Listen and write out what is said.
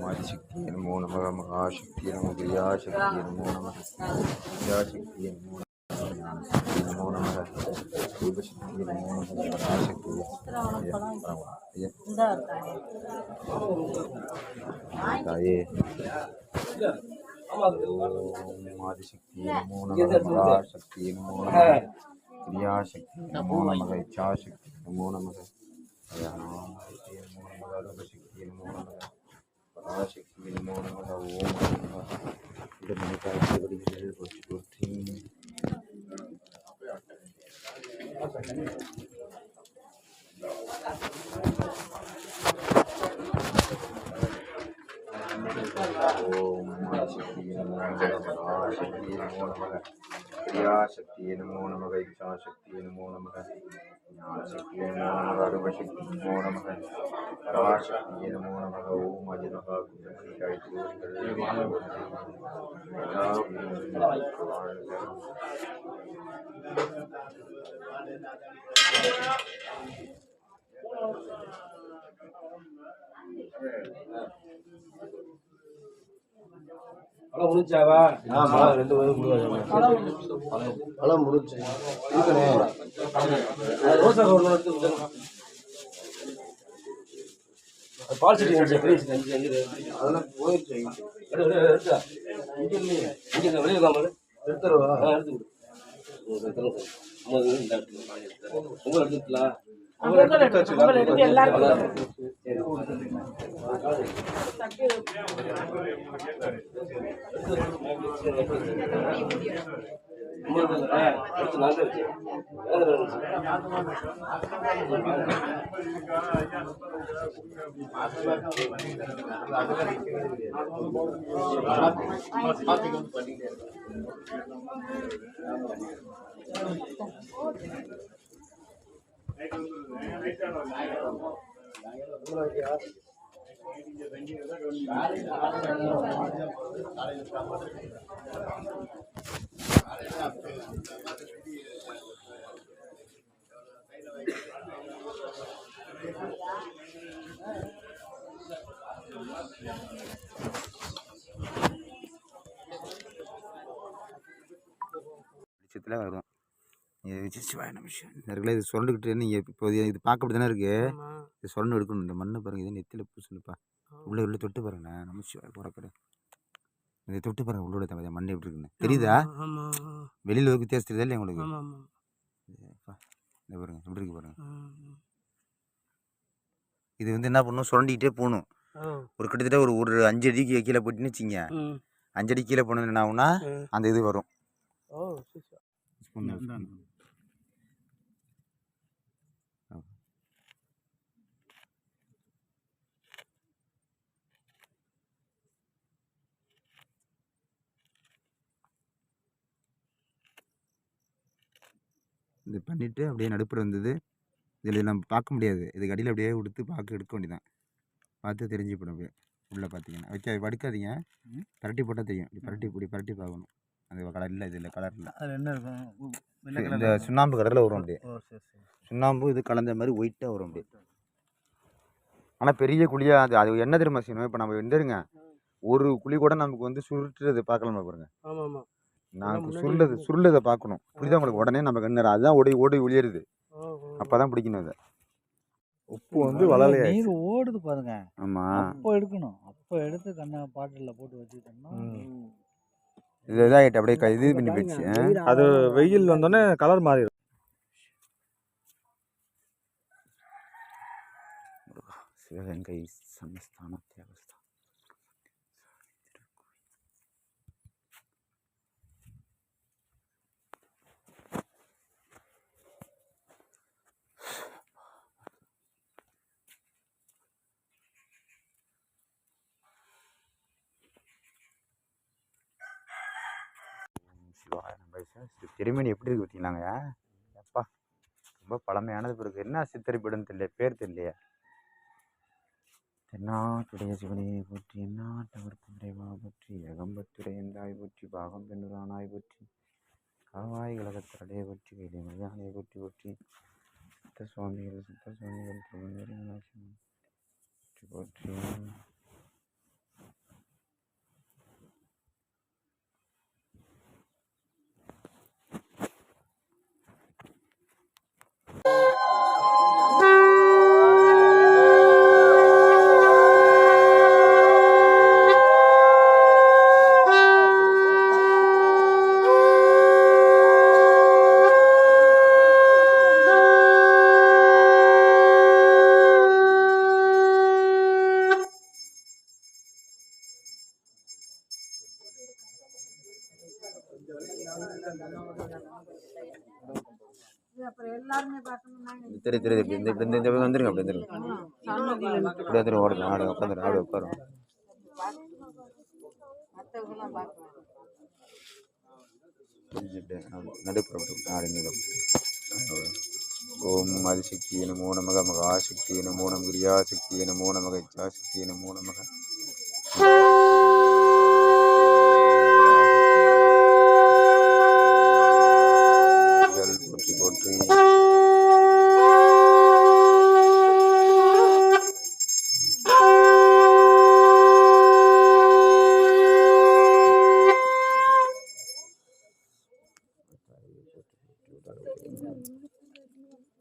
ஆதிசக்தியே நமோ நமக மகாசக்தியே நமோ கிரியாசக்தியே நமோ நமக கிரியாசக்தியே நமோ ஞானசக்தியே நமோ நமக ரூபசக்தியே நமோ நமக பராசக்தியே தாயே ஓம் ஆதிசக்தியே நமோ நமக மகாசக்தியே நமோ நமக கிரியாசக்தியே நமோ நமக இச்சாசக்தியே நமோ நமக சக்தியே நமோ நமக ரூபசக்தியே நமோ நமக பராசக்தியே நமோ நமக ஓம் நமக இந்த மணிக்காய் வடிகள் போற்றி போற்றி ஓம் ஆதிசக்தியே நமோ நமக மகாசக்தியே நமோ நமக கிரியாசக்தியே நமோ நமக இச்சாசக்தியே நமோ நமக ஞானசக்தியே நமோ நமக ரூபசக்தியே நமோ நமக பராசக்தியே நமோ நமக ஓம் அதிமகா குண்டமணிக்காய் திருவடிகள் எல்லா உயிர்களும் வாழ்க. பழம் முடிச்சாவா? ரெண்டு பேரும் பழம் முடிச்சு ரோசா பால் செடி அதெல்லாம் போயிடுச்சு இங்கே வெளியே இருக்காமல் எடுத்துருவா எடுத்து உங்களை எடுத்துக்கலாம் வெளிச்சத்தில் வரும். நேரங்களே இது சுரண்டுக்கிட்டு நீங்கள் இப்போ இது பார்க்க அப்படி தானே இருக்குது. இது சுரண்டு எடுக்கணும். இந்த மண்ணை பாருங்கள், இது நெத்தியில் பூசணுப்பா. உள்ளே உள்ள தொட்டு பாருங்கண்ணா, நமச்சிவாய் போகிறக்கடை இதை தொட்டு பாருங்கள். உள்ளோட தவிர மண் எப்படி இருக்குன்னு தெரியுதா? வெளியில் ஒரு வித்தியாசம் தெரியுதா இல்லையா உங்களுக்கு? இந்த பாருங்க எப்படி இருக்கு பாருங்க. இது வந்து என்ன பண்ணணும், சுரண்டிக்கிட்டே போகணும். ஒரு கிட்டத்தட்ட ஒரு 5 அடிக்கு கீழே போட்டுன்னு வச்சிங்க. 5 அடி கீழே போனது என்ன ஆகுனா அந்த இது வரும். இது பண்ணிவிட்டு அப்படியே நடுப்புற வந்தது. இதில் நம்ம பார்க்க முடியாது. இதுக்கு அடியில் அப்படியே கொடுத்து பார்க்க எடுக்க வேண்டியதான். பார்த்து தெரிஞ்சுப்படும். அப்படியே உள்ளே பார்த்தீங்கன்னா வைக்க வடுக்காதீங்க, பரட்டி போட்டால் தெரியும். இப்படி பரட்டி பார்க்கணும். அந்த கலர் இல்லை, இது இல்லை, கலர் இல்லை. அது என்ன இருக்கும்? இந்த சுண்ணாம்பு கலரில் வரும். அப்படியே சுண்ணாம்பு இது கலந்த மாதிரி ஒயிட்டாக வரும் அப்படியே. ஆனால் பெரிய குழியாக அது என்ன தெரியுமா செய்யணும்? இப்போ நம்ம வந்துருங்க, ஒரு குழி கூட நமக்கு வந்து சுருட்டுறது பார்க்கலாமா பாருங்க. நாங்கள் சுருளதை பார்க்கணும். புரியுதா உங்களுக்கு? உடனே நம்ம கண்ணு அதுதான் ஓடி ஒளியருது. அப்போ தான் பிடிக்கணும். அதை உப்பு வந்து வளலையா நீர் ஓடுது பாருங்க. ஆமாம், அப்போ எடுக்கணும். அப்போ எடுத்து கண்ணை பாட்டிலில் போட்டு வச்சுக்கிட்டோம்னா இது இதாகிட்டு அப்படியே இது பண்ணி போயிடுச்சு. அது வெயில் வந்தோடனே கலர் மாறிடும். சிவகங்கை சமஸ்தான தேவஸ்தானம். திருமணி எப்படி இருக்கு பார்த்தீங்களாங்க? எப்பா ரொம்ப பழமையானது பிறகு என்ன சித்தரிப்பிடம் தெரியல, பேர் தெரியலையே. தென்னாட்டுடைய சிவனையை போற்றி, எந்நாட்டவர்க்கும் இறைவா போற்றி, ஏகம்பத்துரை எந்தாய் போற்றி, பாகம் பெண்ணுரானாய் போற்றி, காவாய் கழகத்திரடைய போற்றி, வேலை மையானை போற்றி போற்றி, சித்த சுவாமிகள் திருமணி போற்றி போற்றி. தெரியுது தெரியுது இப்படி இந்த பக்கம் வந்துருங்க அப்படி வந்துருங்க இப்படி வந்துடும் ஓடுது ஆடு உட்காந்துரும் ஆடு உட்காரும் நடுப்புற ஆடு நீளம் ஓம் ஆதிசக்தியை நமோ நமக மகாசக்தியை நமோ நம கிரியாசக்தியை நமோ நமக இச்சாசக்தியை நமோ நமக